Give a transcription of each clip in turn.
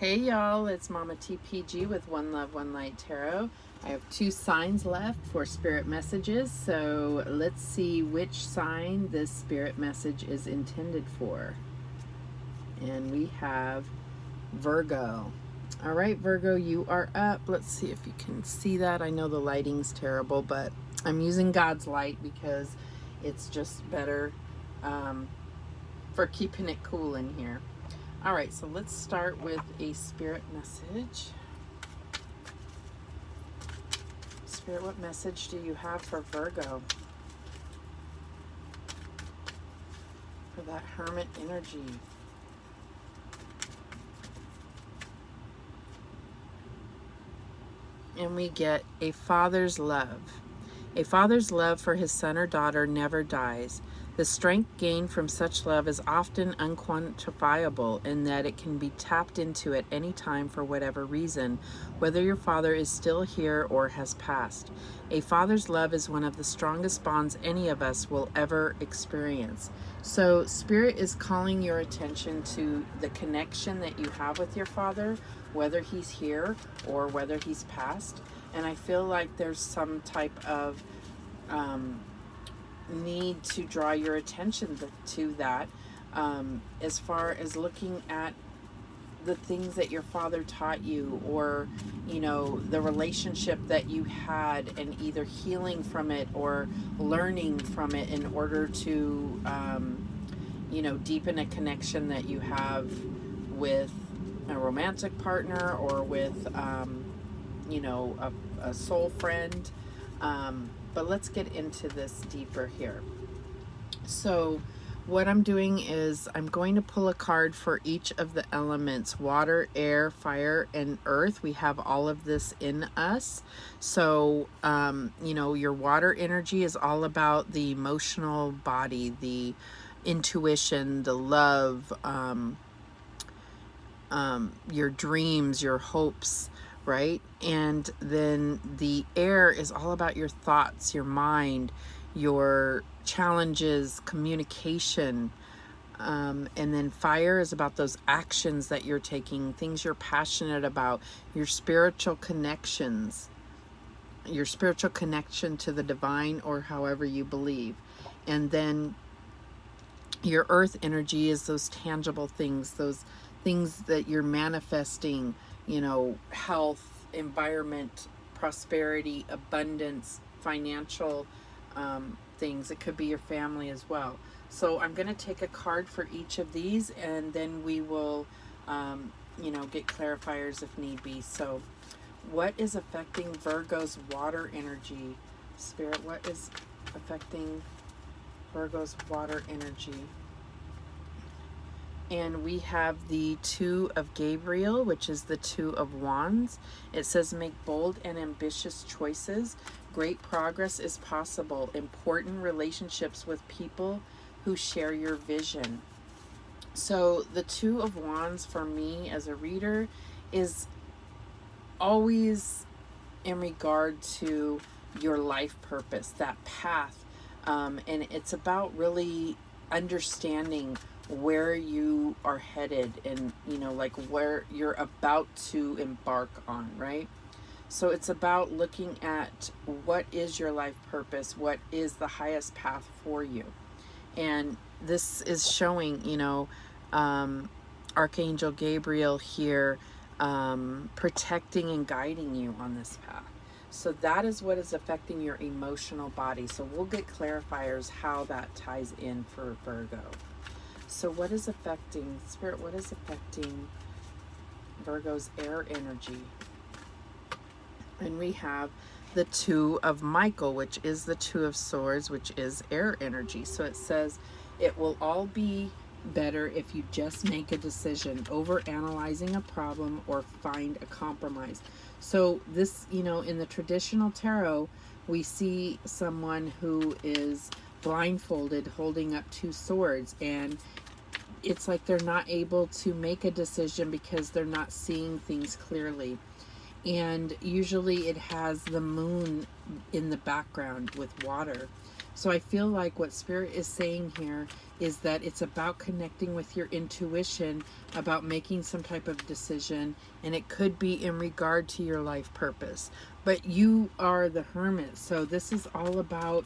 Hey y'all, it's Mama TPG with One Love, One Light Tarot. I have 2 signs left for spirit messages, so let's see which sign this spirit message is intended for. And we have Virgo. All right, Virgo, you are up. Let's see if you can see that. I know the lighting's terrible, but I'm using God's light because it's just better for keeping it cool in here. All right, so let's start with a spirit message. Spirit, what message do you have for Virgo? For that Hermit energy. And we get a father's love. A father's love for his son or daughter never dies. The strength gained from such love is often unquantifiable in that it can be tapped into at any time for whatever reason, whether your father is still here or has passed. A father's love is one of the strongest bonds any of us will ever experience. So Spirit is calling your attention to the connection that you have with your father, whether he's here or whether he's passed. And I feel like there's some type of need to draw your attention to that, as far as looking at the things that your father taught you, or the relationship that you had, and either healing from it or learning from it in order to deepen a connection that you have with a romantic partner or with a soul friend. But let's get into this deeper here. So what I'm doing is I'm going to pull a card for each of the elements: water, air, fire, and earth. We have all of this in us. So, your water energy is all about the emotional body, the intuition, the love, your dreams, your hopes, right? And then the air is all about your thoughts, your mind, your challenges, communication. And then fire is about those actions that you're taking, things you're passionate about, your spiritual connections, your spiritual connection to the divine, or however you believe. And then your earth energy is those tangible things, those things that you're manifesting, health, environment, prosperity, abundance, financial things. It could be your family as well. So I'm going to take a card for each of these, and then we will, get clarifiers if need be. So what is affecting Virgo's water energy? Spirit, what is affecting Virgo's water energy? And we have the 2 of Gabriel, which is the 2 of Wands. It says, make bold and ambitious choices. Great progress is possible. Important relationships with people who share your vision. So the 2 of Wands for me as a reader is always in regard to your life purpose, that path. And it's about really understanding where you are headed, and where you're about to embark on, right? So it's about looking at what is your life purpose, what is the highest path for you. And this is showing Archangel Gabriel here protecting and guiding you on this path. So that is what is affecting your emotional body. So we'll get clarifiers how that ties in for Virgo. So what is affecting, Spirit, what is affecting Virgo's air energy? And we have the 2 of Michael, which is the 2 of Swords, which is air energy. So it says, it will all be better if you just make a decision, over analyzing a problem or find a compromise. So this, in the traditional tarot, we see someone who is blindfolded holding up 2 swords, and it's like they're not able to make a decision because they're not seeing things clearly. And usually it has the moon in the background with water. So I feel like what Spirit is saying here is that it's about connecting with your intuition about making some type of decision, and it could be in regard to your life purpose. But you are the Hermit, so this is all about,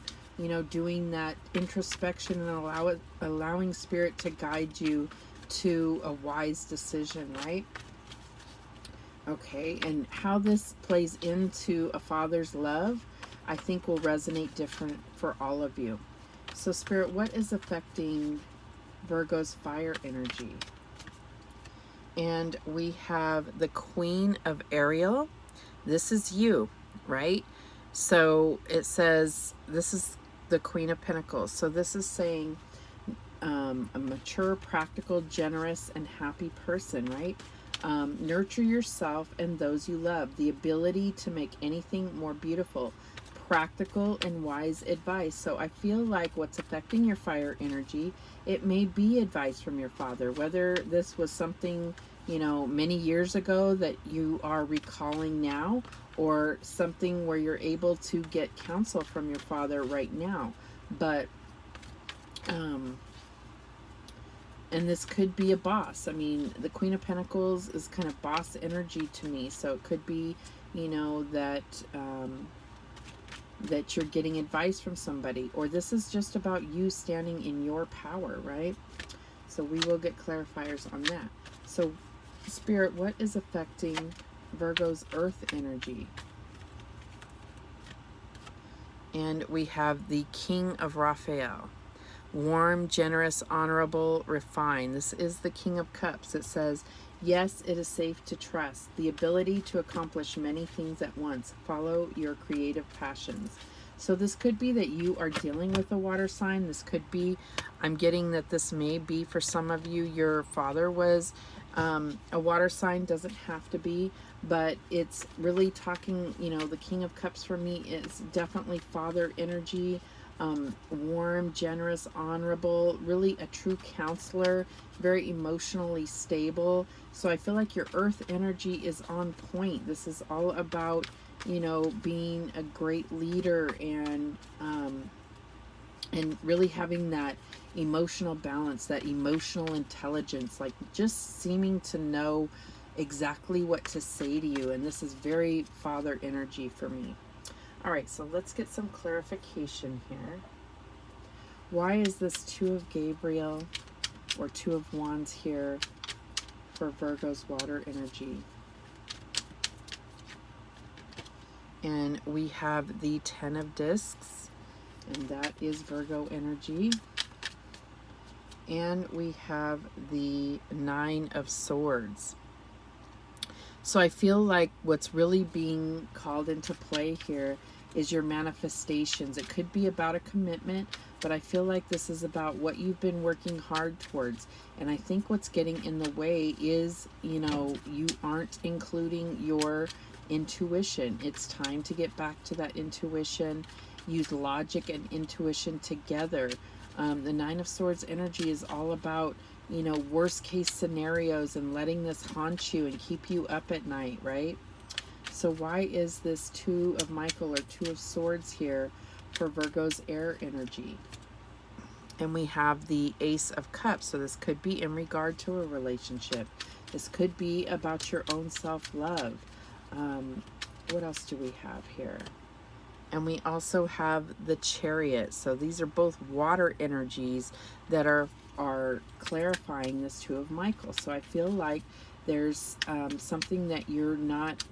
doing that introspection and allowing Spirit to guide you to a wise decision, right? Okay, and how this plays into a father's love, I think will resonate different for all of you. So Spirit, what is affecting Virgo's fire energy? And we have the Queen of Ariel. This is you, right? So it says, this is the Queen of Pentacles. So this is saying a mature, practical, generous, and happy person, right? Nurture yourself and those you love. The ability to make anything more beautiful. Practical and wise advice. So I feel like what's affecting your fire energy, it may be advice from your father, whether this was something, many years ago that you are recalling now, or something where you're able to get counsel from your father right now. But and this could be a boss. I mean, the Queen of Pentacles is kind of boss energy to me. So it could be, that that you're getting advice from somebody, or this is just about you standing in your power, right? So we will get clarifiers on that. So Spirit, what is affecting Virgo's earth energy? And we have the King of Raphael. Warm, generous, honorable, refined. This is the King of Cups. It says, yes, it is safe to trust. The ability to accomplish many things at once. Follow your creative passions. So this could be that you are dealing with a water sign. This could be, I'm getting that this may be for some of you, your father was a water sign. Doesn't have to be, but it's really talking, the King of Cups for me is definitely father energy. Warm, generous, honorable, really a true counselor, very emotionally stable. So I feel like your earth energy is on point. This is all about, being a great leader and really having that emotional balance, that emotional intelligence, like just seeming to know exactly what to say to you. And this is very father energy for me. All right, so let's get some clarification here. Why is this Two of Gabriel or Two of Wands here for Virgo's water energy? And we have the Ten of Discs, and that is Virgo energy. And we have the Nine of Swords. So I feel like what's really being called into play here is your manifestations. It could be about a commitment, but I feel like this is about what you've been working hard towards. And I think what's getting in the way is, you aren't including your intuition. It's time to get back to that intuition. Use logic and intuition together. The Nine of Swords energy is all about, worst case scenarios and letting this haunt you and keep you up at night, right? So why is this Two of Michael or Two of Swords here for Virgo's air energy? And we have the Ace of Cups. So this could be in regard to a relationship. This could be about your own self-love. What else do we have here? And we also have the Chariot. So these are both water energies that are clarifying this Two of Michael. So I feel like there's something that you're not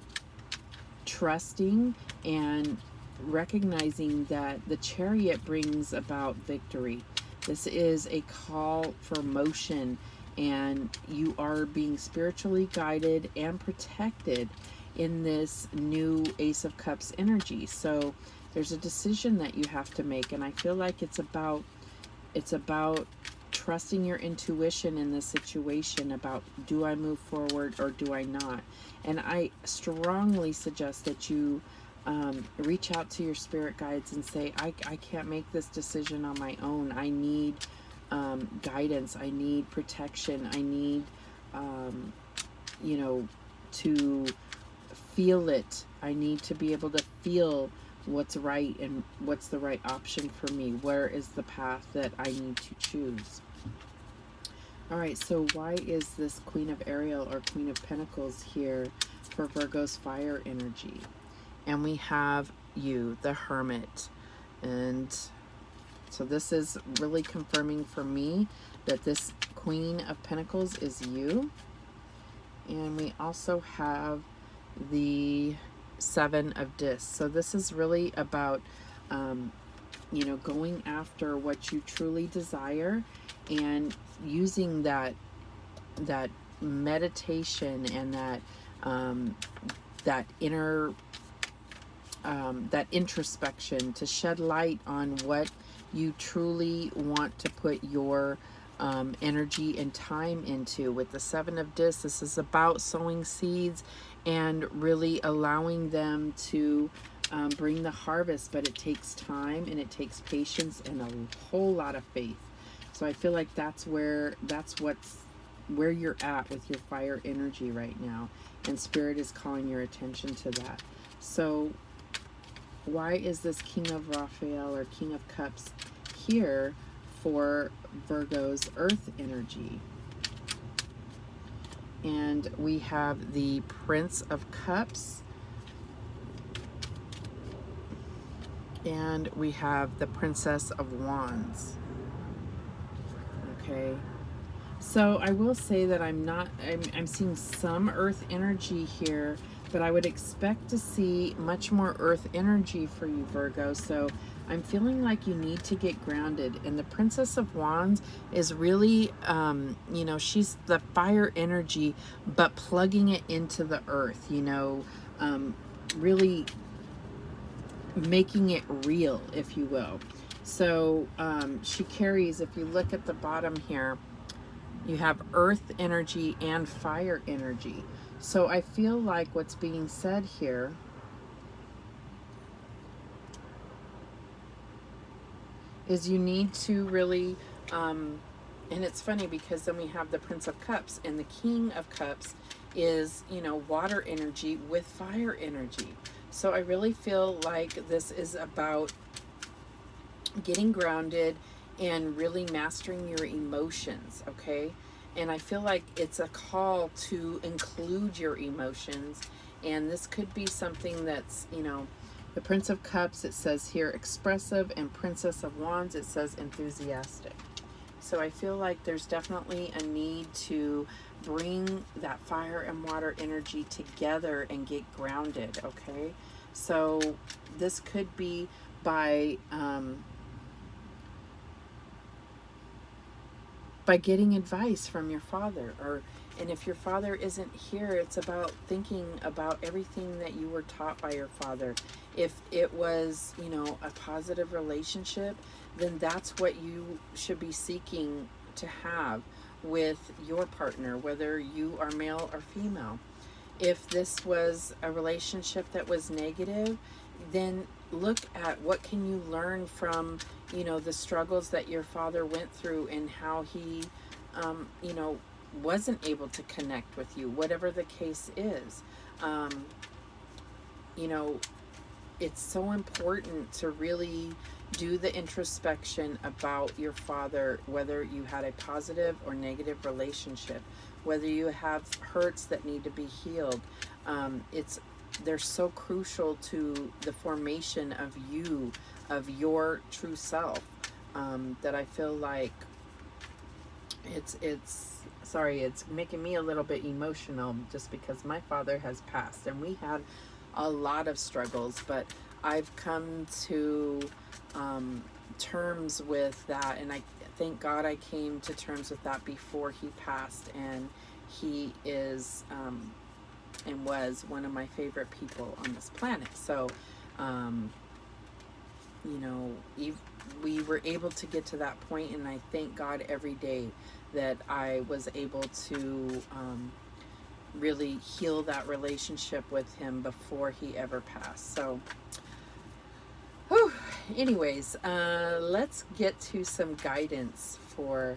trusting and recognizing that the Chariot brings about victory. This is a call for motion, and you are being spiritually guided and protected in this new Ace of Cups energy. So there's a decision that you have to make, and I feel like it's about trusting your intuition in this situation about, do I move forward or do I not? And I strongly suggest that you reach out to your spirit guides and say, I can't make this decision on my own. I need guidance. I need protection. I need, to feel it. I need to be able to feel what's right and what's the right option for me. Where is the path that I need to choose? All right, so why is this Queen of Ariel or Queen of Pentacles here for Virgo's fire energy? And we have you, the Hermit. And so this is really confirming for me that this Queen of Pentacles is you. And we also have the Seven of Discs. So this is really about, you know, going after what you truly desire and using that meditation and that inner that introspection to shed light on what you truly want to put your energy and time into. With the Seven of Discs, this is about sowing seeds and really allowing them to bring the harvest, but it takes time and it takes patience and a whole lot of faith. So I feel like that's where you're at with your fire energy right now, and Spirit is calling your attention to that. So why is this King of Raphael or King of Cups here for Virgo's earth energy? And we have the Prince of Cups, and we have the Princess of Wands. Okay, so I will say that I'm seeing some earth energy here, but I would expect to see much more earth energy for you, Virgo. So I'm feeling like you need to get grounded. And the Princess of Wands is really, you know, she's the fire energy, but plugging it into the earth, you know, really making it real, if you will. So she carries, if you look at the bottom here, you have earth energy and fire energy. So I feel like what's being said here is you need to really, and it's funny because then we have the Prince of Cups, and the King of Cups is, you know, water energy with fire energy. So I really feel like this is about getting grounded and really mastering your emotions, okay? And I feel like it's a call to include your emotions, and this could be something that's, you know, the Prince of Cups, it says here expressive, and Princess of Wands, it says enthusiastic. So I feel like there's definitely a need to bring that fire and water energy together and get grounded, okay? So this could be by getting advice from your father, and if your father isn't here, it's about thinking about everything that you were taught by your father. If it was, you know, a positive relationship, then that's what you should be seeking to have with your partner, whether you are male or female. If this was a relationship that was negative, then look at what can you learn from, you know, the struggles that your father went through and how he, you know, wasn't able to connect with you, whatever the case is. You know, it's so important to really do the introspection about your father, whether you had a positive or negative relationship, whether you have hurts that need to be healed. They're so crucial to the formation of you, of your true self, that I feel like it's making me a little bit emotional, just because my father has passed and we had a lot of struggles, but I've come to terms with that, and I thank God I came to terms with that before he passed, and he is and was one of my favorite people on this planet. So you know, we were able to get to that point, and I thank God every day that I was able to really heal that relationship with him before he ever passed. So whew, anyways, let's get to some guidance for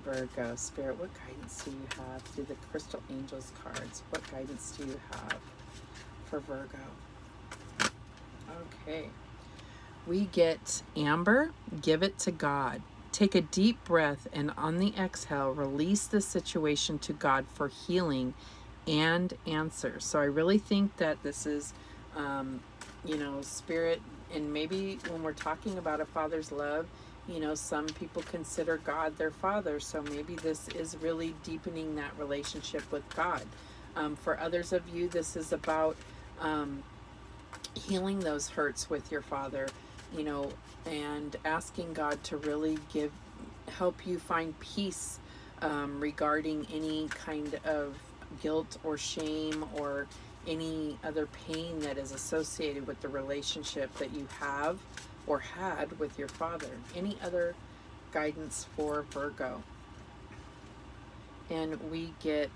Virgo. Spirit, what guidance do you have through the Crystal Angels cards? What guidance do you have for Virgo? Okay. We get Amber, give it to God. Take a deep breath and on the exhale, release the situation to God for healing and answers. So I really think that this is, spirit, and maybe when we're talking about a father's love, some people consider God their father. So maybe this is really deepening that relationship with God. For others of you, this is about healing those hurts with your father, and asking God to really help you find peace regarding any kind of guilt or shame or any other pain that is associated with the relationship that you have or had with your father. Any other guidance for Virgo? And we get,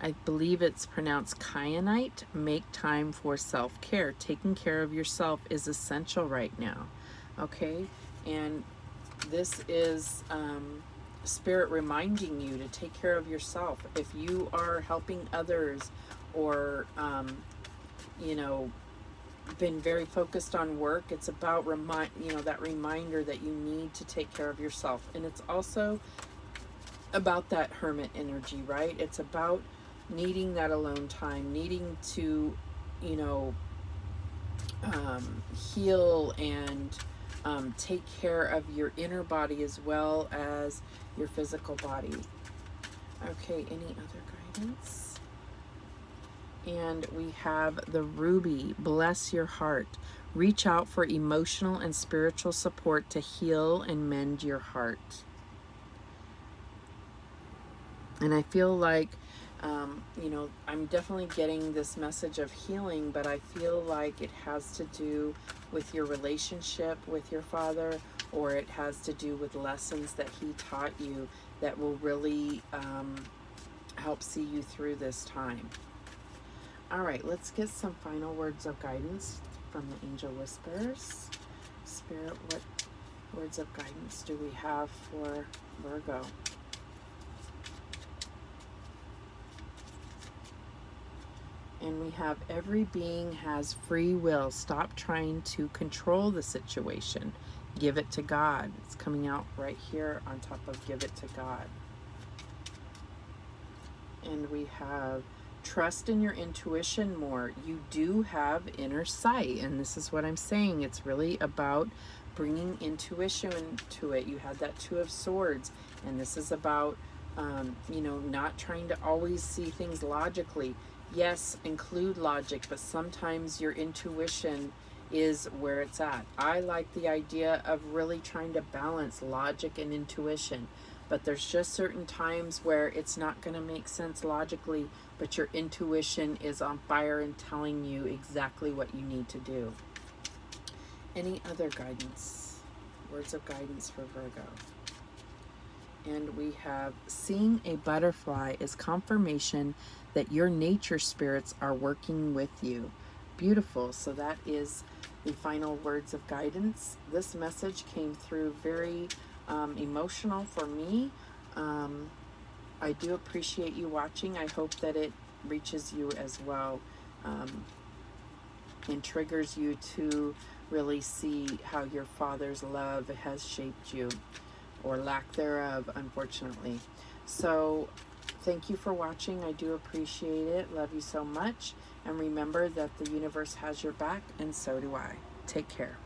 I believe it's pronounced kyanite. Make time for self-care. Taking care of yourself is essential right now. Okay? And this is Spirit reminding you to take care of yourself. If you are helping others or, been very focused on work, it's about that reminder that you need to take care of yourself. And it's also about that hermit energy, right? It's about needing that alone time, needing to, heal and take care of your inner body as well as your physical body. Okay, any other guidance? And we have the ruby, bless your heart. Reach out for emotional and spiritual support to heal and mend your heart. And I feel like, I'm definitely getting this message of healing, but I feel like it has to do with your relationship with your father, or it has to do with lessons that he taught you that will really help see you through this time. All right, let's get some final words of guidance from the Angel Whispers. Spirit, what words of guidance do we have for Virgo? And we have every being has free will. Stop trying to control the situation. Give it to God. It's coming out right here on top of give it to God. And we have trust in your intuition more. You do have inner sight. And this is what I'm saying. It's really about bringing intuition to it. You had that Two of Swords. And this is about, not trying to always see things logically. Yes, include logic, but sometimes your intuition is where it's at. I like the idea of really trying to balance logic and intuition, but there's just certain times where it's not going to make sense logically, but your intuition is on fire and telling you exactly what you need to do. Any other guidance? Words of guidance for Virgo. And we have seeing a butterfly is confirmation that your nature spirits are working with you. Beautiful. So that is the final words of guidance. This message came through very emotional for me. I do appreciate you watching. I hope that it reaches you as well and triggers you to really see how your father's love has shaped you, or lack thereof, unfortunately. So thank you for watching. I do appreciate it. Love you so much. And remember that the universe has your back, and so do I. Take care.